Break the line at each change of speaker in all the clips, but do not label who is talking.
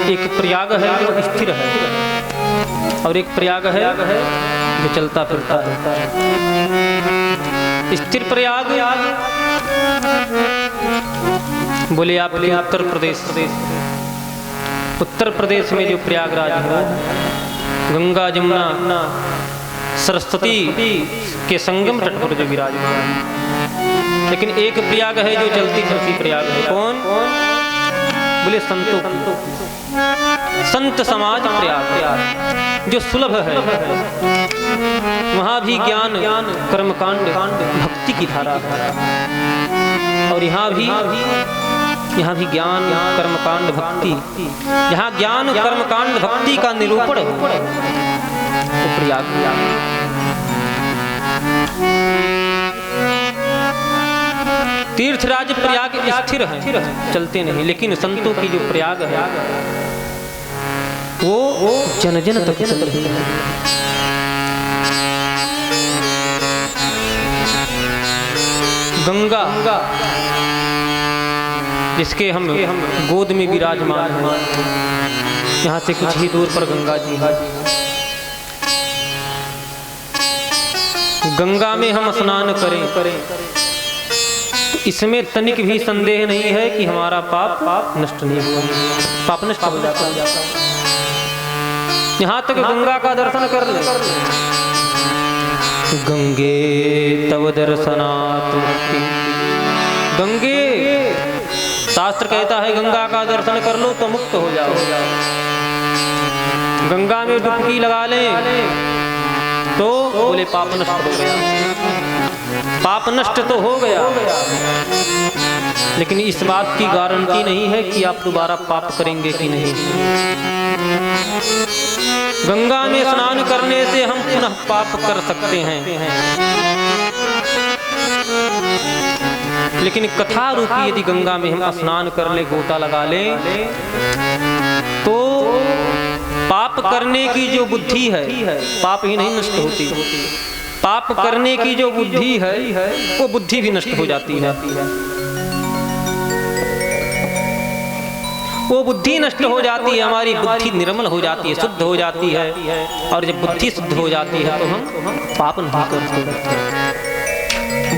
एक प्रयाग है जो स्थिर है और एक प्रयाग है जो चलता फिरता है। स्थिर प्रयाग बोले आप उत्तर प्रदेश में जो प्रयागराज है, गंगा जमुना सरस्वती के संगम तट पर जो विराजमान है। लेकिन एक प्रयाग है जो चलती फिरती प्रयाग है। कौन? बोले संतों की, संत समाज प्रयाग जो सुलभ है। वहाँ भी ज्ञान कर्मकांड भक्ति की धारा है और यहाँ भी ज्ञान कर्मकांड भक्ति, जहाँ ज्ञान कर्मकांड भक्ति का निरूपण है वो प्रयाग। तीर्थराज प्रयाग स्थिर है, चलते नहीं, लेकिन संतों की जो प्रयाग है वो जन जन तक चल रही है। गंगा जिसके हम गोद में विराजमान हैं, यहाँ से कुछ ही दूर पर गंगा जी है। गंगा में हम स्नान करें तो इसमें तनिक भी संदेह नहीं है कि हमारा पाप नष्ट नहीं हुआ, पाप नष्ट हो जाता है। यहाँ तक गंगा का दर्शन कर ले। गंगे तव दर्शनात् मुक्ति, गंगे शास्त्र कहता है गंगा का दर्शन कर लो तो मुक्त हो जाओ। गंगा में डुबकी लगा ले तो बोले पाप नष्ट हो गया। पाप नष्ट तो हो गया, लेकिन इस बात की गारंटी नहीं है कि आप दोबारा पाप करेंगे कि नहीं। गंगा में स्नान करने से हम पुनः पाप कर सकते हैं, लेकिन कथा रूपी यदि गंगा में हम स्नान कर ले, गोता लगा ले, तो पाप करने की जो बुद्धि है, पाप ही नहीं नष्ट होती, पाप करने की जो बुद्धि है वो बुद्धि भी नष्ट हो जाती है। वो बुद्धि नष्ट हो जाती है, हमारी बुद्धि निर्मल हो जाती है, शुद्ध हो जाती है। और जब बुद्धि शुद्ध हो जाती है तो हम पाप नहीं करते।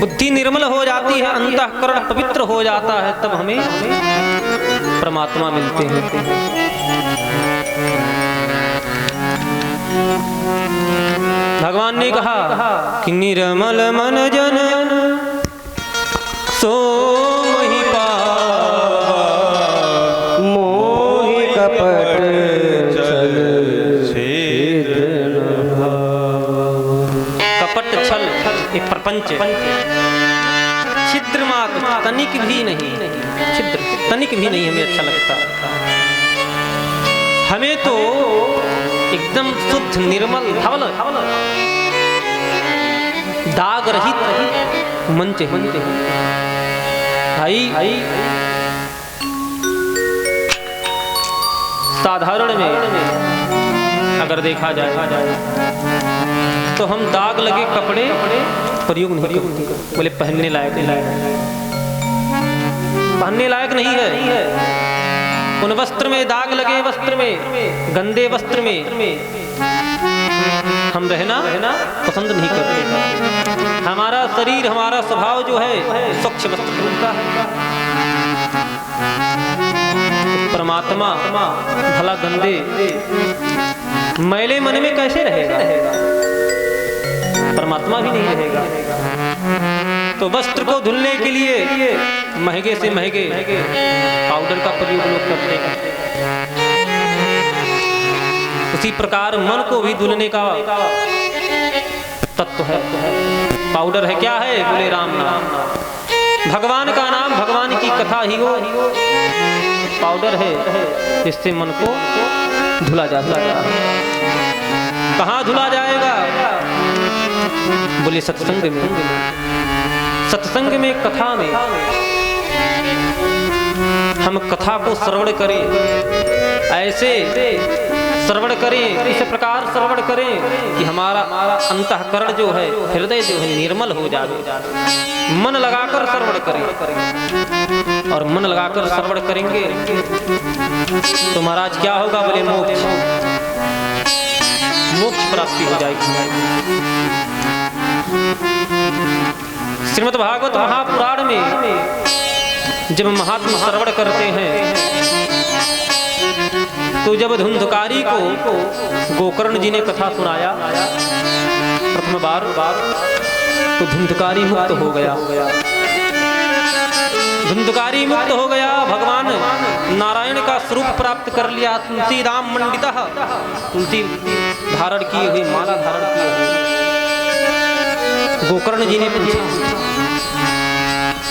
बुद्धि निर्मल हो जाती है, अंतःकरण पवित्र हो जाता है, तब हमें परमात्मा मिलते हैं। भगवान ने कहा कि निर्मल मन जन सो मोहि पावा, मोहि कपट छल छेद न भावा। कपट छल एक प्रपंच, छिद्र मात्र तनिक भी नहीं, छिद्र तनिक भी नहीं हमें अच्छा लगता। हमें तो एकदम शुद्ध निर्मल धवल दाग रहित मन चाहिए। भाई साधारण में अगर देखा जाए तो हम दाग लगे कपड़े प्रयोग नहीं करते, बोले पहनने लायक नहीं है। उन वस्त्र में, दाग लगे वस्त्र में, गंदे वस्त्र में हम रहना पसंद नहीं करते। हमारा शरीर, हमारा स्वभाव जो है स्वच्छ वस्त्र ढूंढता है। परमात्मा भला गंदे मैले मन में कैसे रहेगा? परमात्मा भी नहीं रहेगा। तो वस्त्र को धुलने के लिए महंगे से महंगे पाउडर का प्रयोग लोग करते हैं। उसी प्रकार मन को भी धुलने का तत्व है। पाउडर है, क्या है? बोले राम नाम, भगवान का नाम, भगवान की कथा ही वो पाउडर है जिससे मन को धुला जाता है। कहाँ धुला जाएगा? बोले सत्संग में। सत्संग में, कथा में हम कथा को श्रवण करें, ऐसे श्रवण करें, इस प्रकार श्रवण करें कि हमारा अंतःकरण जो है, हृदय जो है निर्मल हो जाए। मन लगाकर श्रवण करें, और मन लगाकर श्रवण करेंगे तो महाराज क्या होगा? बोले मोक्ष, मोक्ष प्राप्ति हो जाएगी। श्रीमद् भागवत महापुराण में जब महात्मा श्रवण करते हैं तो जब धुंधकारी को गोकर्ण जी ने कथा सुनाया प्रथम बार तो धुंधकारी मुक्त हो गया। धुंधकारी मुक्त हो गया, भगवान नारायण का स्वरूप प्राप्त कर लिया। तुलसी राम मंडितः, तुलसी धारण किए हुए, माला धारण किए हुए। गोकर्ण जी ने पूछा,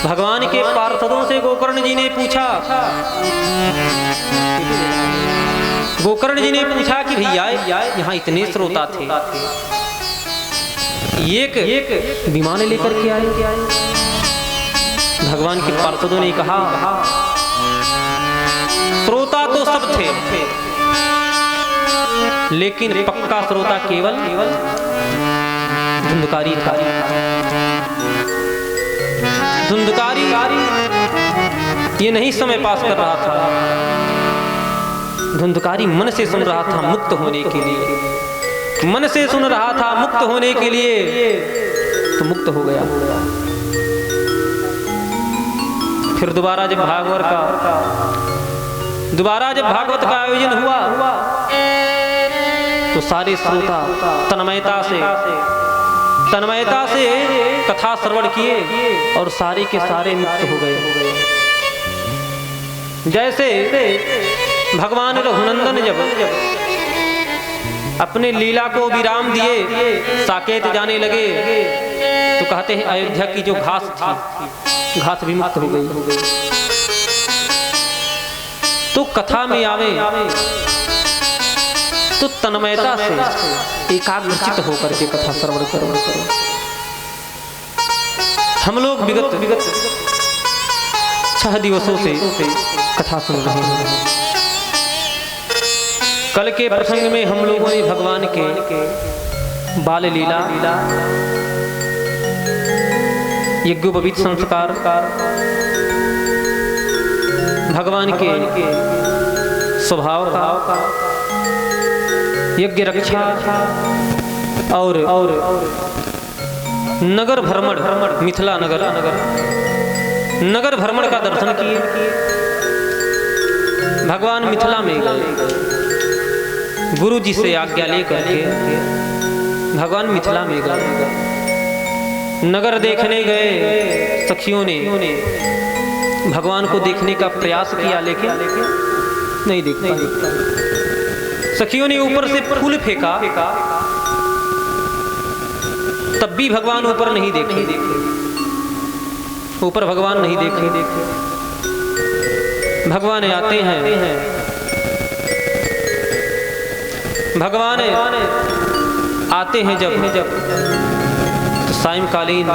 भगवान के पार्षदों से गोकर्ण जी ने पूछा, गोकर्ण जी ने पूछा कि भैया यहाँ इतने श्रोता थे, एक विमान लेकर के आए। भगवान के पार्षदों ने कहा, श्रोता तो सब थे लेकिन पक्का श्रोता केवल धुंधकारी था। धुंधकारी ये नहीं समय पास कर रहा था, धुंधकारी मन से सुन रहा था मुक्त होने के लिए, मन से सुन रहा था मुक्त होने के लिए, तो मुक्त हो गया। फिर दोबारा जब भागवत का आयोजन हुआ तो सारे श्रोता तन्मयता से कथा श्रवण किए और सारे के सारे मुक्त हो गए। जैसे भगवान रघुनंदन जब अपने लीला को विराम दिए, साकेत जाने लगे, तो कहते हैं अयोध्या की जो घास थी, घास भी मुक्त हो गई। तो कथा में आवे तो तन्मयता से एकाग्रचित होकर के कथा श्रवण करो। हम लोग विगत 6 दिवसों से कथा सुन रहे हैं। कल के प्रसंग में हम लोगों ने भगवान के बाल लीला, यज्ञोपवीत संस्कार, भगवान के स्वभाव का, यज्ञ रक्षा और नगर भ्रमण, मिथिला नगर भ्रमण का दर्शन किए। भगवान मिथिला में गए, गुरु जी से आज्ञा लेकर के भगवान मिथिला में गए। नगर देखने गए, सखियों ने भगवान को देखने का प्रयास किया लेकिन नहीं देख पाए। सखियों ने ऊपर से फूल फेंका, तब भी भगवान ऊपर नहीं देखे, ऊपर भगवान नहीं देखे। भगवान आते हैं, भगवान आते हैं जब तो सायंकालीन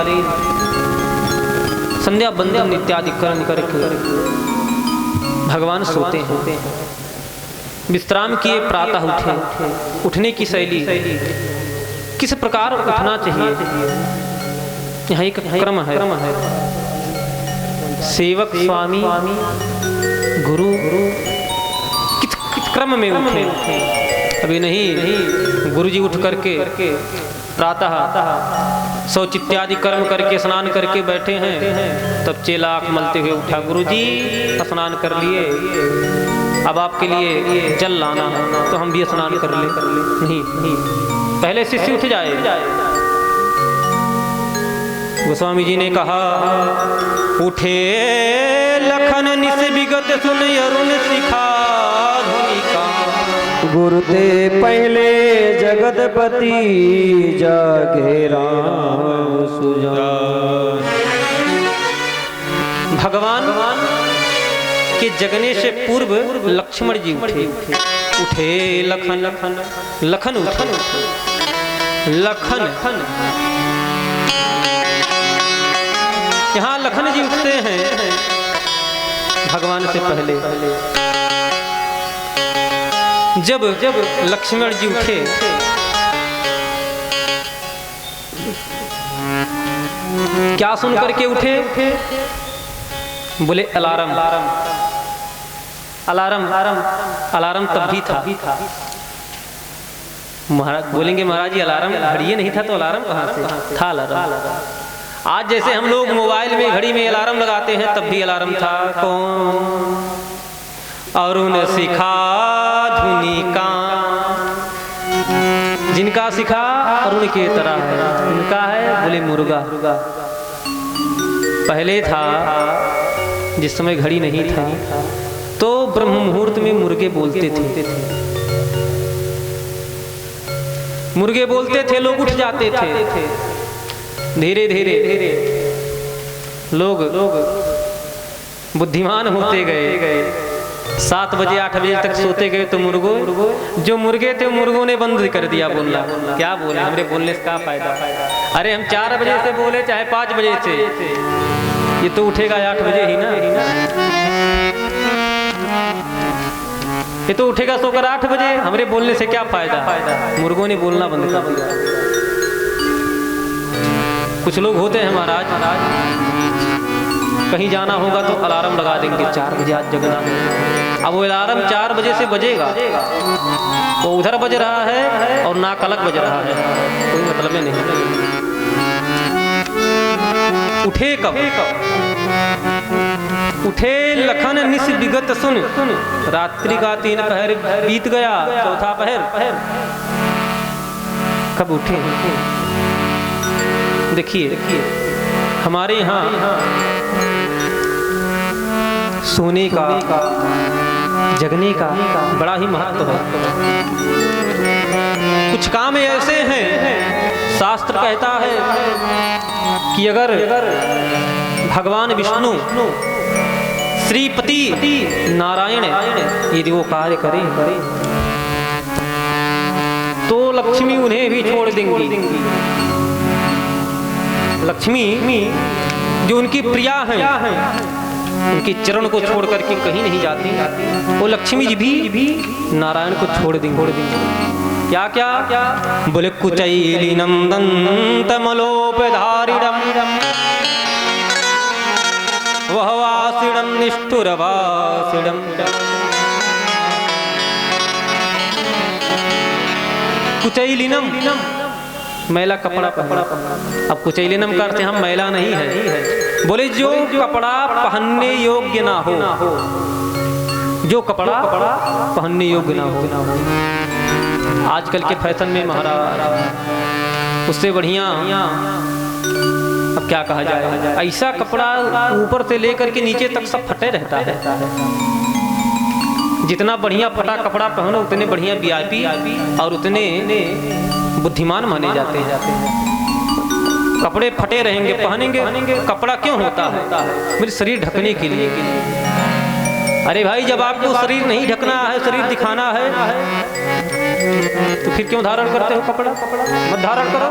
संध्या बंदन इत्यादि कर्म करके भगवान सोते हैं। विश्राम किए, प्रातः उठे। उठने की शैली किस प्रकार उठना चाहिए, यहाँ एक क्रम है। सेवक, स्वामी, गुरु किस क्रम में उठे। अभी नहीं, गुरु जी उठ करके प्रातः शौच इत्यादि कर्म करके स्नान करके बैठे हैं, तब चेला आँख मलते हुए उठा, गुरु जी स्नान कर लिए, अब आपके लिए जल लाना है, तो हम भी स्नान कर ले। नहीं, पहले शिष्य उठ जाए। गोस्वामी जी ने कहा, उठे लखन निस विगत सुन अरुण शिखा धुनिका,
गुरुते पहले जगतपति जागे राम सुजान।
भगवान के जगने से पूर्व लक्ष्मण जी उठे। उठे लखन लखन उठे, लखन यहाँ लखन जी उठते हैं भगवान से पहले। जब लक्ष्मण जी उठे क्या सुन करके उठे? बोले अलार्म। अलार्म तब भी था। महाराज बोलेंगे महाराज जी अलार्म घड़ी नहीं था तो अलार्म कहाँ से था? अलार्म आज जैसे हम लोग मोबाइल में घड़ी में अलार्म लगाते हैं तब भी अलार्म था। कौन? अरुण सिखा धुनी का, जिनका सिखा अरुण के तरह है। उनका है बोले मुर्गा। पहले था जिस समय घड़ी नहीं था तो ब्रह्म मुहूर्त में मुर्गे बोलते थे। मुर्गे बोलते थे, लोग उठ जाते थे। धीरे धीरे लोग बुद्धिमान होते गए। 7 बजे 8 बजे तक सोते गए तो जो मुर्गे थे मुर्गों ने बंद कर दिया बोलना। क्या बोले? हमरे बोलने से क्या फायदा? अरे हम 4 बजे से बोले चाहे 5 बजे से, ये तो उठेगा 8 बजे ही ना। ये तो उठेगा सोकर 8 बजे। हमरे बोलने से क्या फायदा? मुर्गों ने बोलना बंद कर दिया। कुछ लोग होते हैं महाराज कहीं जाना होगा तो अलार्म लगा देंगे 4 बजे आज जगना है। अब वो अलार्म 4 बजे से बजेगा वो उधर बज रहा है और नाक अलग बज रहा है, कोई मतलब नहीं। उठे कब? उठे लखन निस विगत सुन, रात्रि का 3 पहर बीत गया, चौथा पहर। कब उठे? देखिए हमारे यहाँ सोने का जगने का बड़ा ही महत्व है। कुछ काम ऐसे हैं शास्त्र कहता है कि अगर भगवान विष्णु श्रीपति नारायण यदि वो कार्य करें तो लक्ष्मी उन्हें भी छोड़ देंगी। लक्ष्मी जो उनकी प्रिया हैं उनके चरण को छोड़ करके कहीं नहीं जाती। वो लक्ष्मी जी भी नारायण को छोड़ देंगे। क्या क्या? बोले कुचैलिनम दंतमलोपधारिणम वह वासिणम निष्ठुरवासिणम। कुचैलिनम मैला कपड़ा पहना। अब कुचैलिनम का अर्थ हम मैला नहीं है। बोले जो कपड़ा पहनने योग्य ना हो, जो कपड़ा पहनने योग्य ना हो। आजकल के फैशन में महाराज उससे बढ़िया अब क्या कहा जाए, ऐसा कपड़ा ऊपर से लेकर के नीचे तक सब फटे रहता है। जितना बढ़िया फटा कपड़ा पहनो उतने बढ़िया वीआईपी और उतने बुद्धिमान माने जाते हैं। कपड़े फटे रहेंगे पहनेंगे। कपड़ा क्यों होता है? मेरे शरीर ढकने के लिए। अरे भाई जब आपको शरीर नहीं ढकना है, शरीर दिखाना है तो फिर क्यों धारण करते हो कपड़ा? मत धारण करो।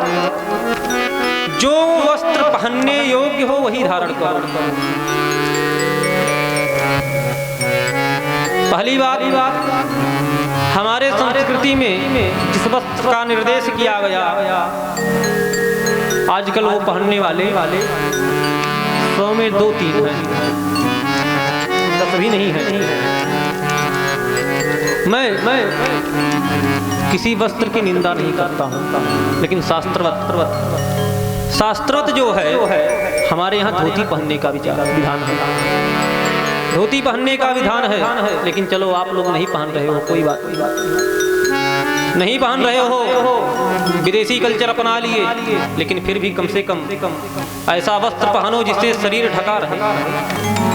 जो वस्त्र पहनने योग्य हो वही धारण करो। पहली बात हमारे संस्कृति में जिस वस्त्र का निर्देश किया गया आजकल वो पहनने वाले 100 में 2-3 हैं, 10 भी नहीं है। मैं किसी वस्त्र की निंदा नहीं करता हूँ, लेकिन शास्त्रवत जो है हमारे यहाँ धोती पहनने का विधान है। धोती पहनने का विधान है, लेकिन चलो आप लोग नहीं पहन रहे हो, कोई बात नहीं पहन रहे हो, विदेशी कल्चर अपना लिए, लेकिन फिर भी कम से कम ऐसा वस्त्र पहनो जिससे शरीर ढका रहे।